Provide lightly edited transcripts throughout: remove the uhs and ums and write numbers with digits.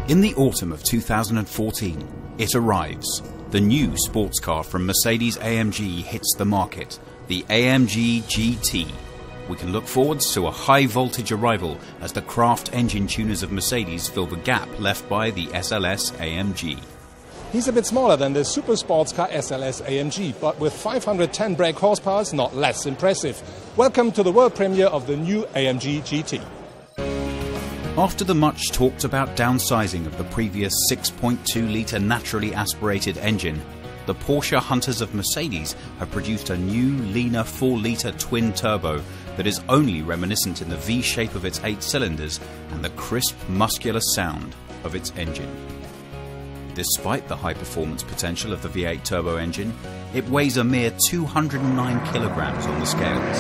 In the autumn of 2014, it arrives. The new sports car from Mercedes-AMG hits the market, the AMG GT. We can look forwards to a high-voltage arrival as the craft engine tuners of Mercedes fill the gap left by the SLS AMG. He's a bit smaller than the super sports car SLS AMG, but with 510 brake horsepower, it's not less impressive. Welcome to the world premiere of the new AMG GT. After the much talked about downsizing of the previous 6.2-litre naturally aspirated engine, the Porsche hunters of Mercedes have produced a new, leaner 4-litre twin-turbo that is only reminiscent in the V shape of its 8 cylinders and the crisp, muscular sound of its engine. Despite the high-performance potential of the V8 turbo engine, it weighs a mere 209 kilograms on the scales.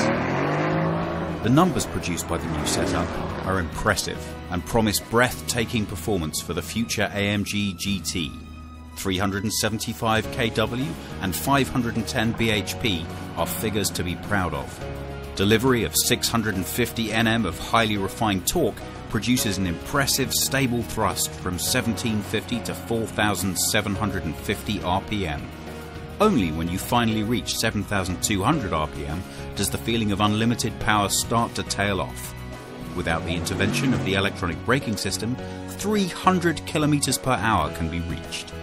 The numbers produced by the new setup are impressive and promise breathtaking performance for the future AMG GT. 375 kW and 510 bhp are figures to be proud of. Delivery of 650 Nm of highly refined torque produces an impressive stable thrust from 1750 to 4750 RPM. Only when you finally reach 7,200 RPM does the feeling of unlimited power start to tail off. Without the intervention of the electronic braking system, 300 km per hour can be reached.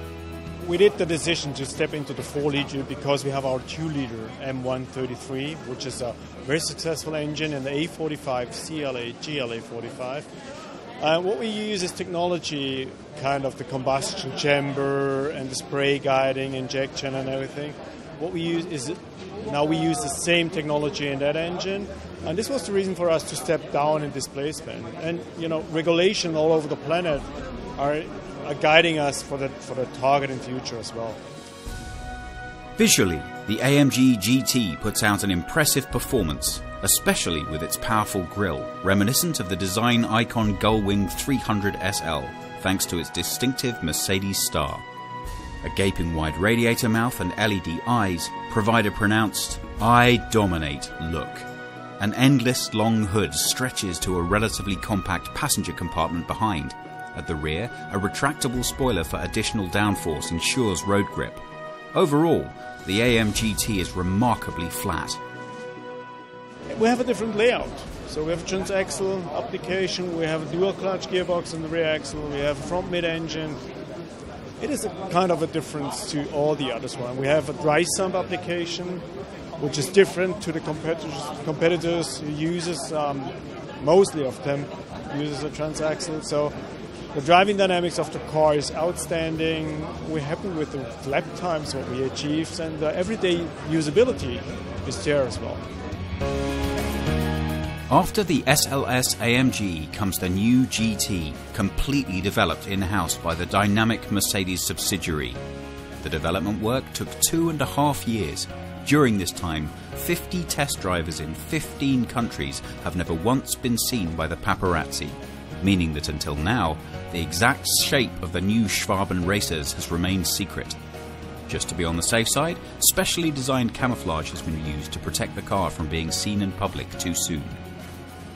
We did the decision to step into the 4-litre because we have our 2-litre M133, which is a very successful engine in the A45 CLA GLA 45. What we use is technology, kind of the combustion chamber and the spray guiding, injection and everything. What we use is, now we use the same technology in that engine, and this was the reason for us to step down in displacement. And you know, regulation all over the planet are guiding us for the target in future as well. Visually, the AMG GT puts out an impressive performance, especially with its powerful grille, reminiscent of the design icon Gullwing 300 SL, thanks to its distinctive Mercedes star. A gaping wide radiator mouth and LED eyes provide a pronounced "I dominate" look. An endless long hood stretches to a relatively compact passenger compartment behind. At the rear, a retractable spoiler for additional downforce ensures road grip. Overall, the AMG GT is remarkably flat. We have a different layout. So we have a transaxle application, we have a dual clutch gearbox in the rear axle, we have a front mid-engine. It is a kind of a difference to all the others one. We have a dry sump application, which is different to the competitors who uses, mostly of them, uses a transaxle. So the driving dynamics of the car is outstanding. We're happy with the lap times, what we achieved, and the everyday usability is there as well. After the SLS AMG comes the new GT, completely developed in-house by the dynamic Mercedes subsidiary. The development work took 2.5 years. During this time, 50 test drivers in 15 countries have never once been seen by the paparazzi, meaning that until now, the exact shape of the new Schwaben racers has remained secret. Just to be on the safe side, specially designed camouflage has been used to protect the car from being seen in public too soon.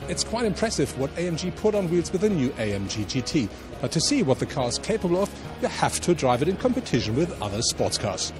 It's quite impressive what AMG put on wheels with the new AMG GT. But to see what the car is capable of, you have to drive it in competition with other sports cars.